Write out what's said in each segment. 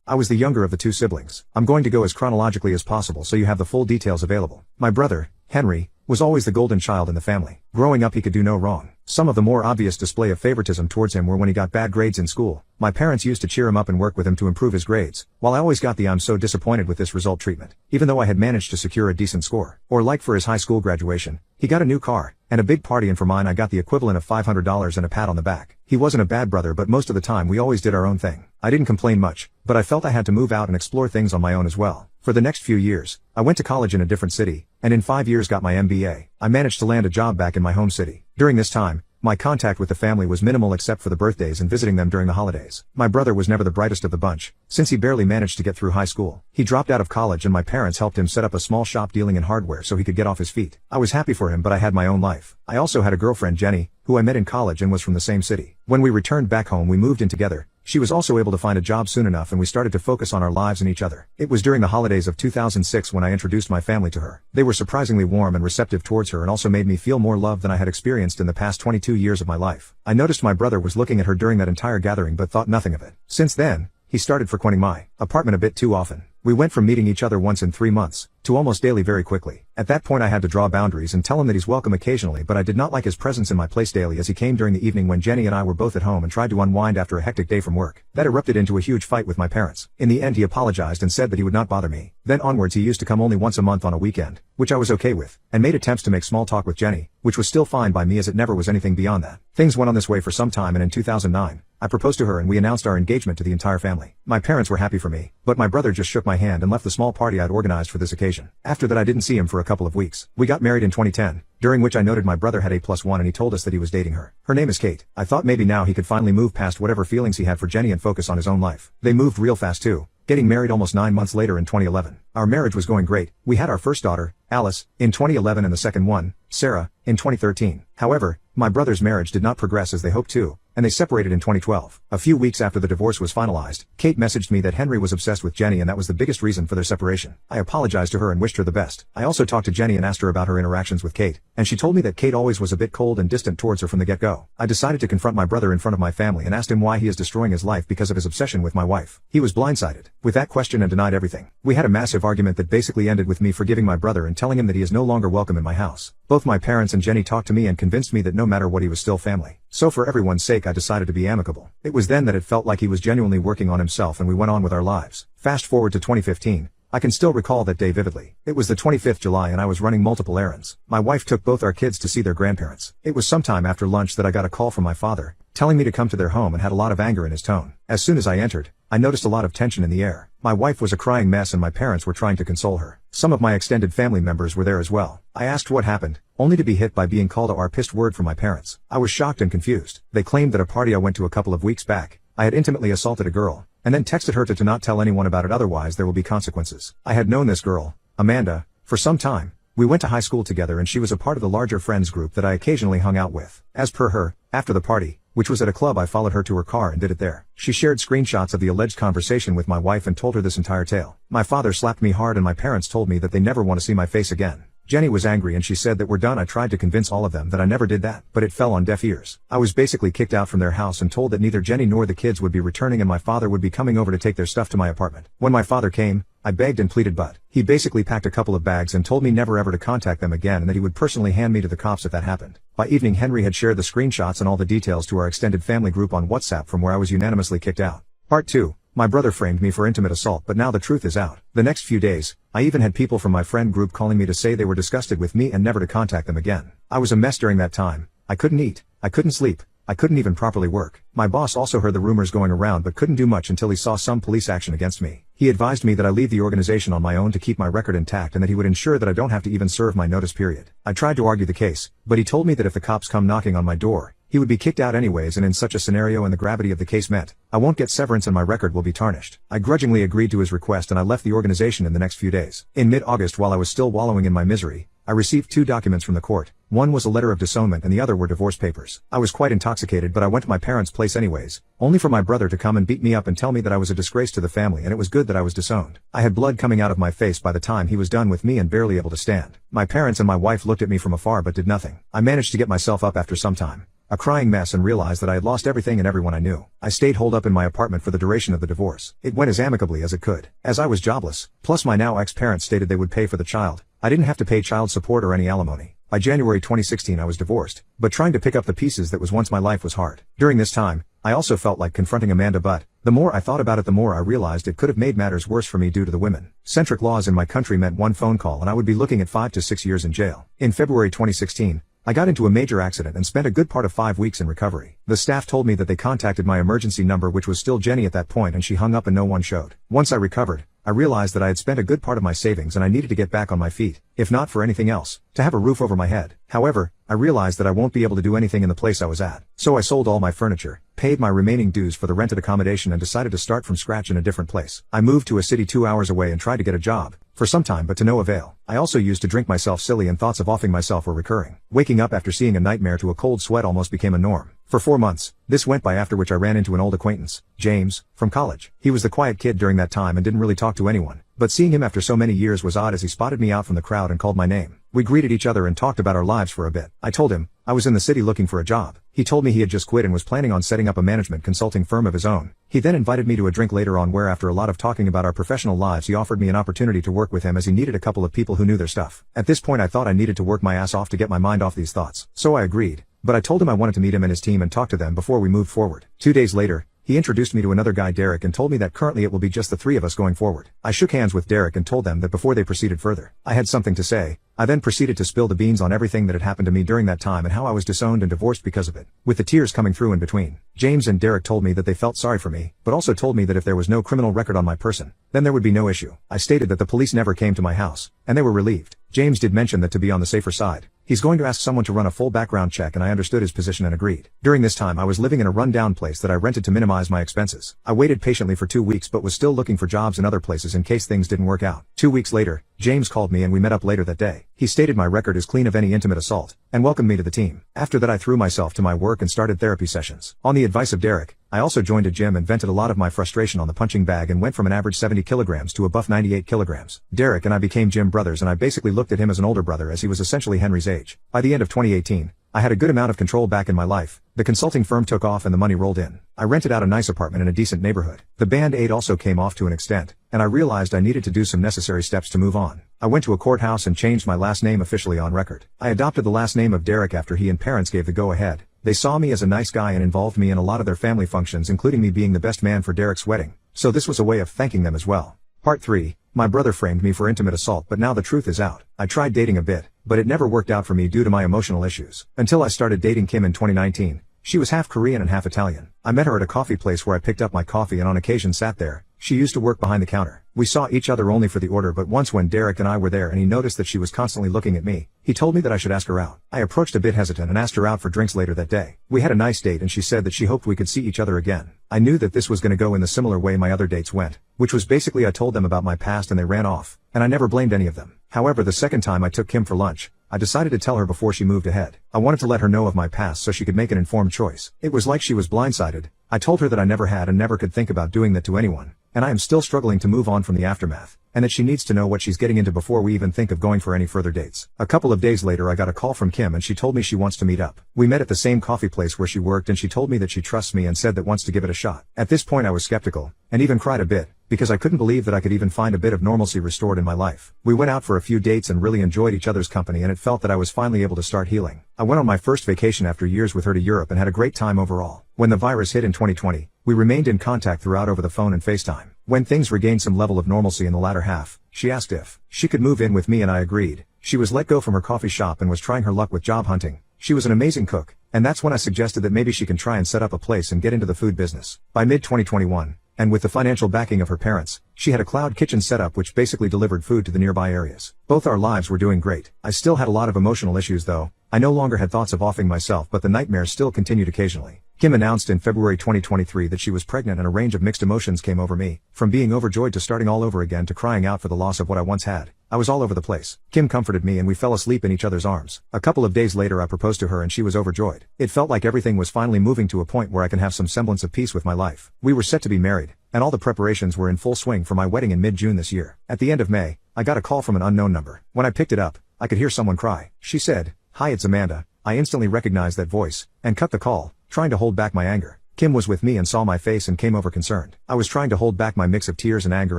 I was the younger of the two siblings. I'm going to go as chronologically as possible so you have the full details available. My brother, Henry, was always the golden child in the family. Growing up he could do no wrong. Some of the more obvious display of favoritism towards him were when he got bad grades in school. My parents used to cheer him up and work with him to improve his grades, while I always got the "I'm so disappointed with this result" treatment, even though I had managed to secure a decent score. Or like for his high school graduation, he got a new car, and a big party, and for mine I got the equivalent of $500 and a pat on the back. He wasn't a bad brother, but most of the time we always did our own thing. I didn't complain much, but I felt I had to move out and explore things on my own as well. For the next few years, I went to college in a different city, and in 5 years got my MBA. I managed to land a job back in my home city. During this time, my contact with the family was minimal except for the birthdays and visiting them during the holidays. My brother was never the brightest of the bunch, since he barely managed to get through high school. He dropped out of college and my parents helped him set up a small shop dealing in hardware so he could get off his feet. I was happy for him, but I had my own life. I also had a girlfriend, Jenny, who I met in college and was from the same city. When we returned back home we moved in together. She was also able to find a job soon enough and we started to focus on our lives and each other. It was during the holidays of 2006 when I introduced my family to her. They were surprisingly warm and receptive towards her and also made me feel more love than I had experienced in the past 22 years of my life. I noticed my brother was looking at her during that entire gathering but thought nothing of it. Since then, he started frequenting my apartment a bit too often. We went from meeting each other once in 3 months, to almost daily very quickly. At that point I had to draw boundaries and tell him that he's welcome occasionally, but I did not like his presence in my place daily as he came during the evening when Jenny and I were both at home and tried to unwind after a hectic day from work. That erupted into a huge fight with my parents. In the end he apologized and said that he would not bother me. Then onwards he used to come only once a month on a weekend, which I was okay with, and made attempts to make small talk with Jenny, which was still fine by me as it never was anything beyond that. Things went on this way for some time and in 2009, I proposed to her and we announced our engagement to the entire family. My parents were happy for me, but my brother just shook my hand and left the small party I'd organized for this occasion. After that I didn't see him for a couple of weeks. We got married in 2010, during which I noted my brother had A+1 and he told us that he was dating her. Her name is Kate. I thought maybe now he could finally move past whatever feelings he had for Jenny and focus on his own life. They moved real fast too, getting married almost 9 months later in 2011. Our marriage was going great. We had our first daughter, Alice, in 2011 and the second one, Sarah, in 2013. However, my brother's marriage did not progress as they hoped to, and they separated in 2012. A few weeks after the divorce was finalized, Kate messaged me that Henry was obsessed with Jenny and that was the biggest reason for their separation. I apologized to her and wished her the best. I also talked to Jenny and asked her about her interactions with Kate, and she told me that Kate always was a bit cold and distant towards her from the get-go. I decided to confront my brother in front of my family and asked him why he is destroying his life because of his obsession with my wife. He was blindsided with that question and denied everything. We had a massive argument that basically ended with me forgiving my brother and telling him that he is no longer welcome in my house. Both my parents and Jenny talked to me and convinced me that no matter what he was still family. So for everyone's sake I decided to be amicable. It was then that it felt like he was genuinely working on himself and we went on with our lives. Fast forward to 2015. I can still recall that day vividly. It was the 25th July and I was running multiple errands. My wife took both our kids to see their grandparents. It was sometime after lunch that I got a call from my father, telling me to come to their home and had a lot of anger in his tone. As soon as I entered, I noticed a lot of tension in the air. My wife was a crying mess and my parents were trying to console her. Some of my extended family members were there as well. I asked what happened, only to be hit by being called a R-pissed word from my parents. I was shocked and confused. They claimed that a party I went to a couple of weeks back, I had intimately assaulted a girl, and then texted her to not tell anyone about it, otherwise there will be consequences. I had known this girl, Amanda, for some time. We went to high school together and she was a part of the larger friends group that I occasionally hung out with. As per her, after the party, which was at a club, I followed her to her car and did it there. She shared screenshots of the alleged conversation with my wife and told her this entire tale. My father slapped me hard and my parents told me that they never want to see my face again. Jenny was angry and she said that we're done. I tried to convince all of them that I never did that, but it fell on deaf ears. I was basically kicked out from their house and told that neither Jenny nor the kids would be returning and my father would be coming over to take their stuff to my apartment. When my father came, I begged and pleaded, but he basically packed a couple of bags and told me never ever to contact them again and that he would personally hand me to the cops if that happened. By evening Henry had shared the screenshots and all the details to our extended family group on WhatsApp, from where I was unanimously kicked out. Part 2. My brother framed me for intimate assault, but now the truth is out. The next few days, I even had people from my friend group calling me to say they were disgusted with me and never to contact them again. I was a mess during that time. I couldn't eat, I couldn't sleep, I couldn't even properly work. My boss also heard the rumors going around but couldn't do much until he saw some police action against me. He advised me that I leave the organization on my own to keep my record intact and that he would ensure that I don't have to even serve my notice period. I tried to argue the case, but he told me that if the cops come knocking on my door, he would be kicked out anyways, and in such a scenario and the gravity of the case meant I won't get severance and my record will be tarnished. I grudgingly agreed to his request and I left the organization in the next few days. In mid-August, while I was still wallowing in my misery, I received 2 documents from the court. One was a letter of disownment and the other were divorce papers. I was quite intoxicated, but I went to my parents' place anyways, only for my brother to come and beat me up and tell me that I was a disgrace to the family and it was good that I was disowned. I had blood coming out of my face by the time he was done with me and barely able to stand. My parents and my wife looked at me from afar but did nothing. I managed to get myself up after some time. a crying mess, and realized that I had lost everything and everyone I knew. I stayed holed up in my apartment for the duration of the divorce. It went as amicably as it could. As I was jobless, plus my now ex-parents stated they would pay for the child, I didn't have to pay child support or any alimony. By January 2016 I was divorced, but trying to pick up the pieces that was once my life was hard. During this time, I also felt like confronting Amanda, but the more I thought about it, the more I realized it could have made matters worse for me due to the women-centric laws in my country meant one phone call and I would be looking at 5 to 6 years in jail. In February 2016, I got into a major accident and spent a good part of 5 weeks in recovery. The staff told me that they contacted my emergency number, which was still Jenny at that point, and she hung up and no one showed. Once I recovered, I realized that I had spent a good part of my savings and I needed to get back on my feet, if not for anything else, to have a roof over my head. However, I realized that I won't be able to do anything in the place I was at. So I sold all my furniture, paid my remaining dues for the rented accommodation, and decided to start from scratch in a different place. I moved to a city 2 hours away and tried to get a job, for some time, but to no avail. I also used to drink myself silly, and thoughts of offing myself were recurring. Waking up after seeing a nightmare to a cold sweat almost became a norm. For 4 months, this went by, after which I ran into an old acquaintance, James, from college. He was the quiet kid during that time and didn't really talk to anyone, but seeing him after so many years was odd, as he spotted me out from the crowd and called my name. We greeted each other and talked about our lives for a bit. I told him I was in the city looking for a job. He told me he had just quit and was planning on setting up a management consulting firm of his own. He then invited me to a drink later on, where after a lot of talking about our professional lives, he offered me an opportunity to work with him, as he needed a couple of people who knew their stuff. At this point I thought I needed to work my ass off to get my mind off these thoughts. So I agreed, but I told him I wanted to meet him and his team and talk to them before we moved forward. 2 days later, he introduced me to another guy, Derek, and told me that currently it will be just the 3 of us going forward. I shook hands with Derek and told them that before they proceeded further, I had something to say. I then proceeded to spill the beans on everything that had happened to me during that time and how I was disowned and divorced because of it, with the tears coming through in between. James and Derek told me that they felt sorry for me, but also told me that if there was no criminal record on my person, then there would be no issue. I stated that the police never came to my house, and they were relieved. James did mention that to be on the safer side, he's going to ask someone to run a full background check, and I understood his position and agreed. During this time I was living in a rundown place that I rented to minimize my expenses. I waited patiently for 2 weeks but was still looking for jobs in other places in case things didn't work out. 2 weeks later, James called me and we met up later that day. He stated my record is clean of any intimate assault, and welcomed me to the team. After that I threw myself to my work and started therapy sessions. On the advice of Derek, I also joined a gym and vented a lot of my frustration on the punching bag and went from an average 70 kilograms to a buff 98 kilograms. Derek and I became gym brothers, and I basically looked at him as an older brother, as he was essentially Henry's age. By the end of 2018, I had a good amount of control back in my life. The consulting firm took off and the money rolled in. I rented out a nice apartment in a decent neighborhood. The Band-Aid also came off to an extent, and I realized I needed to do some necessary steps to move on. I went to a courthouse and changed my last name officially on record. I adopted the last name of Derek after he and parents gave the go-ahead. They saw me as a nice guy and involved me in a lot of their family functions, including me being the best man for Derek's wedding, so this was a way of thanking them as well. Part 3. My brother framed me for intimate assault, but now the truth is out. I tried dating a bit, but it never worked out for me due to my emotional issues. Until I started dating Kim in 2019. She was half Korean and half Italian. I met her at a coffee place where I picked up my coffee and on occasion sat there. She used to work behind the counter. We saw each other only for the order, but once when Derek and I were there and he noticed that she was constantly looking at me, he told me that I should ask her out. I approached a bit hesitant and asked her out for drinks later that day. We had a nice date and she said that she hoped we could see each other again. I knew that this was going to go in the similar way my other dates went, which was basically I told them about my past and they ran off, and I never blamed any of them. However, the second time I took Kim for lunch, I decided to tell her before she moved ahead. I wanted to let her know of my past so she could make an informed choice. It was like she was blindsided. I told her that I never had and never could think about doing that to anyone, and I am still struggling to move on from the aftermath, and that she needs to know what she's getting into before we even think of going for any further dates. A couple of days later I got a call from Kim and she told me she wants to meet up. We met at the same coffee place where she worked and she told me that she trusts me and said that wants to give it a shot. At this point I was skeptical, and even cried a bit, because I couldn't believe that I could even find a bit of normalcy restored in my life. We went out for a few dates and really enjoyed each other's company, and it felt that I was finally able to start healing. I went on my first vacation after years with her to Europe and had a great time overall. When the virus hit in 2020, we remained in contact throughout over the phone and FaceTime. When things regained some level of normalcy in the latter half, she asked if she could move in with me and I agreed. She was let go from her coffee shop and was trying her luck with job hunting. She was an amazing cook, and that's when I suggested that maybe she can try and set up a place and get into the food business. By mid-2021, and with the financial backing of her parents, she had a cloud kitchen setup which basically delivered food to the nearby areas. Both our lives were doing great. I still had a lot of emotional issues though. I no longer had thoughts of offing myself, but the nightmares still continued occasionally. Kim announced in February 2023 that she was pregnant, and a range of mixed emotions came over me, from being overjoyed to starting all over again to crying out for the loss of what I once had. I was all over the place. Kim comforted me and we fell asleep in each other's arms. A couple of days later I proposed to her and she was overjoyed. It felt like everything was finally moving to a point where I can have some semblance of peace with my life. We were set to be married, and all the preparations were in full swing for my wedding in mid-June this year. At the end of May, I got a call from an unknown number. When I picked it up, I could hear someone cry. She said, "Hi, it's Amanda. I instantly recognized that voice, and cut the call, trying to hold back my anger. Kim was with me and saw my face and came over concerned. I was trying to hold back my mix of tears and anger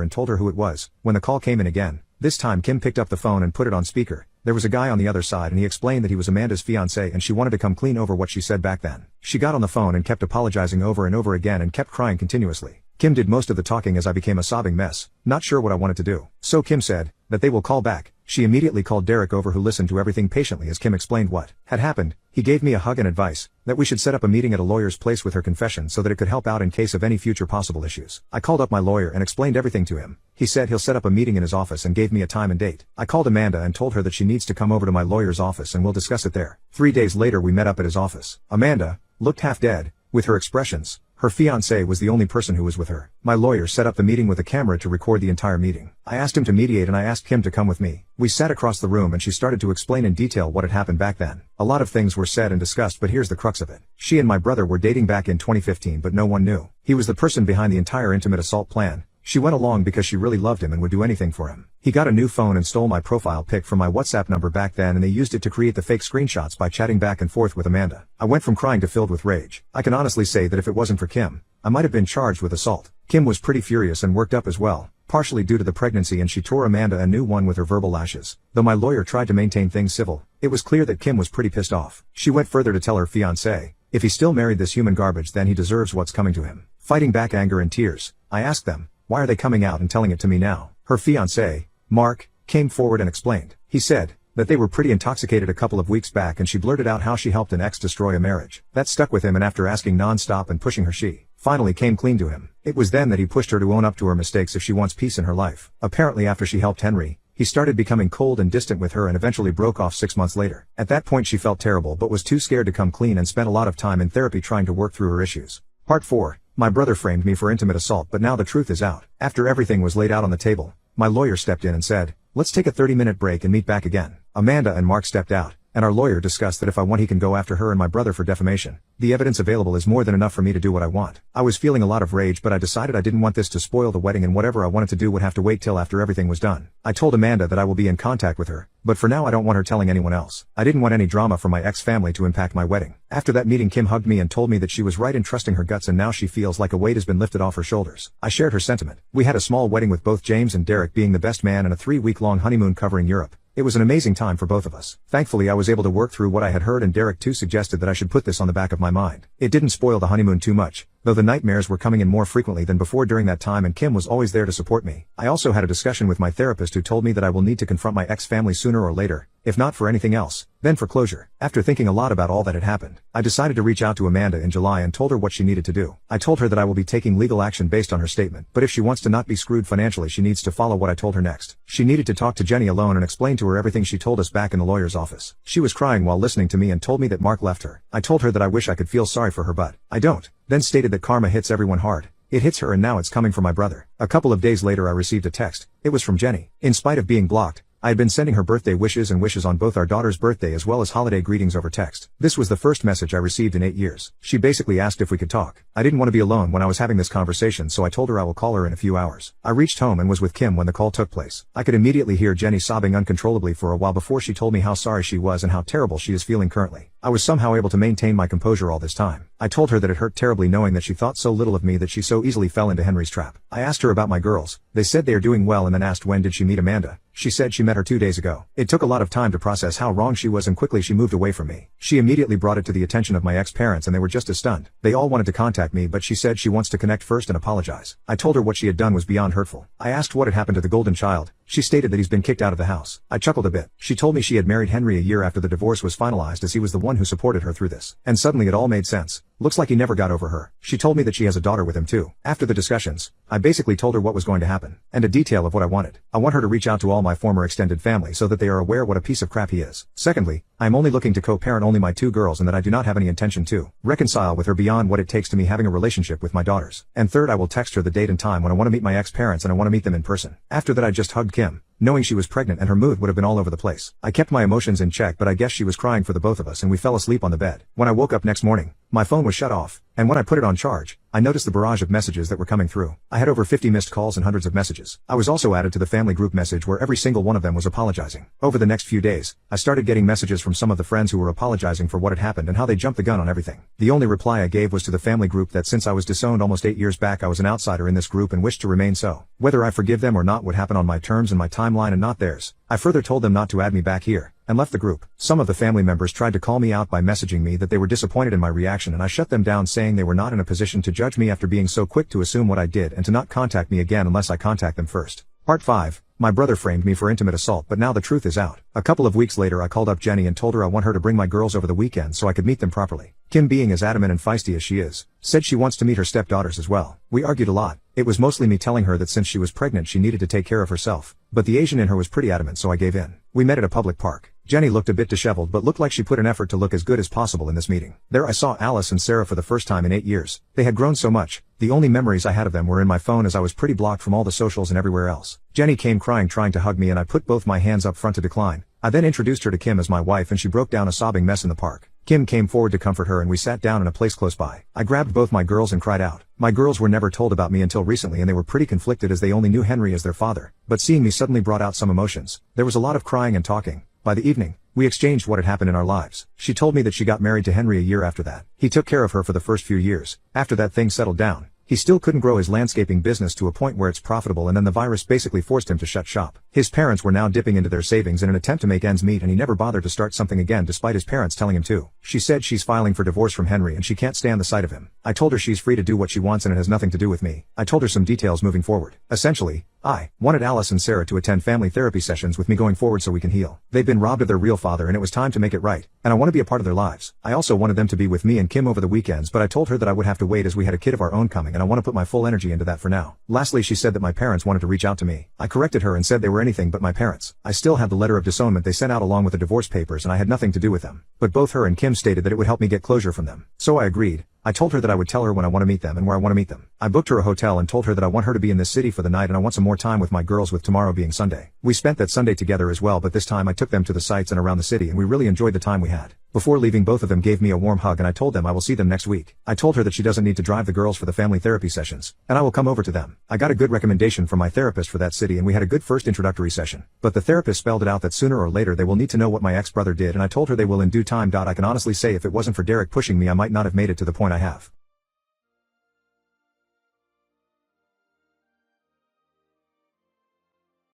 and told her who it was, when the call came in again. This time Kim picked up the phone and put it on speaker. There was a guy on the other side and he explained that he was Amanda's fiancé and she wanted to come clean over what she said back then. She got on the phone and kept apologizing over and over again and kept crying continuously. Kim did most of the talking as I became a sobbing mess, not sure what I wanted to do. So Kim said that they will call back. She immediately called Derek over, who listened to everything patiently as Kim explained what had happened. He gave me a hug and advice that we should set up a meeting at a lawyer's place with her confession so that it could help out in case of any future possible issues. I called up my lawyer and explained everything to him. He said he'll set up a meeting in his office and gave me a time and date. I called Amanda and told her that she needs to come over to my lawyer's office and we'll discuss it there. 3 days later we met up at his office. Amanda looked half dead, with her expressions. Her fiancé was the only person who was with her. My lawyer set up the meeting with a camera to record the entire meeting. I asked him to mediate and I asked Kim to come with me. We sat across the room and she started to explain in detail what had happened back then. A lot of things were said and discussed, but here's the crux of it. She and my brother were dating back in 2015, but no one knew. He was the person behind the entire intimate assault plan. She went along because she really loved him and would do anything for him. He got a new phone and stole my profile pic from my WhatsApp number back then, and they used it to create the fake screenshots by chatting back and forth with Amanda. I went from crying to filled with rage. I can honestly say that if it wasn't for Kim, I might have been charged with assault. Kim was pretty furious and worked up as well, partially due to the pregnancy, and she tore Amanda a new one with her verbal lashes. Though my lawyer tried to maintain things civil, it was clear that Kim was pretty pissed off. She went further to tell her fiancé, if he still married this human garbage then he deserves what's coming to him. Fighting back anger and tears, I asked them, why are they coming out and telling it to me now? Her fiancé, Mark, came forward and explained. He said that they were pretty intoxicated a couple of weeks back and she blurted out how she helped an ex destroy a marriage. That stuck with him, and after asking non-stop and pushing her, she finally came clean to him. It was then that he pushed her to own up to her mistakes if she wants peace in her life. Apparently after she helped Henry, he started becoming cold and distant with her and eventually broke off 6 months later. At that point she felt terrible but was too scared to come clean and spent a lot of time in therapy trying to work through her issues. Part 4. My brother framed me for intimate assault, but now the truth is out. After everything was laid out on the table, my lawyer stepped in and said, let's take a 30-minute break and meet back again. Amanda and Mark stepped out, and our lawyer discussed that if I want he can go after her and my brother for defamation. The evidence available is more than enough for me to do what I want. I was feeling a lot of rage, but I decided I didn't want this to spoil the wedding, and whatever I wanted to do would have to wait till after everything was done. I told Amanda that I will be in contact with her, but for now I don't want her telling anyone else. I didn't want any drama from my ex-family to impact my wedding. After that meeting Kim hugged me and told me that she was right in trusting her guts, and now she feels like a weight has been lifted off her shoulders. I shared her sentiment. We had a small wedding with both James and Derek being the best man and a 3-week-long honeymoon covering Europe. It was an amazing time for both of us. Thankfully I was able to work through what I had heard, and Derek too suggested that I should put this on the back of my mind. It didn't spoil the honeymoon too much, though the nightmares were coming in more frequently than before during that time, and Kim was always there to support me. I also had a discussion with my therapist who told me that I will need to confront my ex-family sooner or later, if not for anything else, then for closure. After thinking a lot about all that had happened, I decided to reach out to Amanda in July and told her what she needed to do. I told her that I will be taking legal action based on her statement, but if she wants to not be screwed financially she needs to follow what I told her next. She needed to talk to Jenny alone and explain to her everything she told us back in the lawyer's office. She was crying while listening to me and told me that Mark left her. I told her that I wish I could feel sorry for her, but I don't. Then stated that karma hits everyone hard. It hits her and now it's coming for my brother. A couple of days later I received a text. It was from Jenny. In spite of being blocked, I had been sending her birthday wishes and wishes on both our daughter's birthday as well as holiday greetings over text. This was the first message I received in 8 years. She basically asked if we could talk. I didn't want to be alone when I was having this conversation, so I told her I will call her in a few hours. I reached home and was with Kim when the call took place. I could immediately hear Jenny sobbing uncontrollably for a while before she told me how sorry she was and how terrible she is feeling currently. I was somehow able to maintain my composure all this time. I told her that it hurt terribly knowing that she thought so little of me that she so easily fell into Henry's trap. I asked her about my girls. They said they are doing well, and then asked when did she meet Amanda. She said she met her 2 days ago. It took a lot of time to process how wrong she was, and quickly she moved away from me. She immediately brought it to the attention of my ex-parents and they were just as stunned. They all wanted to contact me, but she said she wants to connect first and apologize. I told her what she had done was beyond hurtful. I asked what had happened to the golden child. She stated that he's been kicked out of the house. I chuckled a bit. She told me she had married Henry a year after the divorce was finalized, as he was the one who supported her through this. And suddenly it all made sense. Looks like he never got over her. She told me that she has a daughter with him too. After the discussions, I basically told her what was going to happen, and a detail of what I wanted. I want her to reach out to all my former extended family so that they are aware what a piece of crap he is. Secondly, I am only looking to co-parent only my 2 girls, and that I do not have any intention to reconcile with her beyond what it takes to me having a relationship with my daughters. And third, I will text her the date and time when I want to meet my ex-parents, and I want to meet them in person. After that I just hugged Kim, knowing she was pregnant and her mood would have been all over the place. I kept my emotions in check, but I guess she was crying for the both of us, and we fell asleep on the bed. When I woke up next morning, my phone was shut off, And when I put it on charge, I noticed the barrage of messages that were coming through. I had over 50 missed calls and hundreds of messages. I was also added to the family group message where every single one of them was apologizing. Over the next few days, I started getting messages from some of the friends who were apologizing for what had happened and how they jumped the gun on everything. The only reply I gave was to the family group that since I was disowned almost 8 years back, I was an outsider in this group and wished to remain so. Whether I forgive them or not would happen on my terms and my timeline and not theirs. I further told them not to add me back here, and left the group. Some of the family members tried to call me out by messaging me that they were disappointed in my reaction, and I shut them down, saying they were not in a position to judge me after being so quick to assume what I did and to not contact me again unless I contact them first. Part 5. My brother framed me for intimate assault, but now the truth is out. A couple of weeks later I called up Jenny and told her I want her to bring my girls over the weekend so I could meet them properly. Kim, being as adamant and feisty as she is, said she wants to meet her stepdaughters as well. We argued a lot. It was mostly me telling her that since she was pregnant she needed to take care of herself, but the Asian in her was pretty adamant, so I gave in. We met at a public park. Jenny looked a bit disheveled but looked like she put an effort to look as good as possible in this meeting. There I saw Alice and Sarah for the first time in 8 years. They had grown so much. The only memories I had of them were in my phone, as I was pretty blocked from all the socials and everywhere else. Jenny came crying, trying to hug me, and I put both my hands up front to decline. I then introduced her to Kim as my wife, and she broke down a sobbing mess in the park. Kim came forward to comfort her and we sat down in a place close by. I grabbed both my girls and cried out. My girls were never told about me until recently and they were pretty conflicted as they only knew Henry as their father, but seeing me suddenly brought out some emotions. There was a lot of crying and talking. By the evening, we exchanged what had happened in our lives. She told me that she got married to Henry a year after that. He took care of her for the first few years. After that, things settled down. He still couldn't grow his landscaping business to a point where it's profitable, and then the virus basically forced him to shut shop. His parents were now dipping into their savings in an attempt to make ends meet, and he never bothered to start something again despite his parents telling him to. She said she's filing for divorce from Henry and she can't stand the sight of him. I told her she's free to do what she wants and it has nothing to do with me. I told her some details moving forward. Essentially, I wanted Alice and Sarah to attend family therapy sessions with me going forward so we can heal. They've been robbed of their real father and it was time to make it right, and I want to be a part of their lives. I also wanted them to be with me and Kim over the weekends, but I told her that I would have to wait as we had a kid of our own coming and I want to put my full energy into that for now. Lastly, she said that my parents wanted to reach out to me. I corrected her and said they were anything but my parents. I still had the letter of disownment they sent out along with the divorce papers and I had nothing to do with them. But both her and Kim stated that it would help me get closure from them. So I agreed. I told her that I would tell her when I want to meet them and where I want to meet them. I booked her a hotel and told her that I want her to be in this city for the night and I want some more time with my girls, with tomorrow being Sunday. We spent that Sunday together as well, but this time I took them to the sights and around the city and we really enjoyed the time we had. Before leaving, both of them gave me a warm hug and I told them I will see them next week. I told her that she doesn't need to drive the girls for the family therapy sessions, and I will come over to them. I got a good recommendation from my therapist for that city and we had a good first introductory session. But the therapist spelled it out that sooner or later they will need to know what my ex-brother did, and I told her they will in due time. I can honestly say if it wasn't for Derek pushing me I might not have made it to the point I have.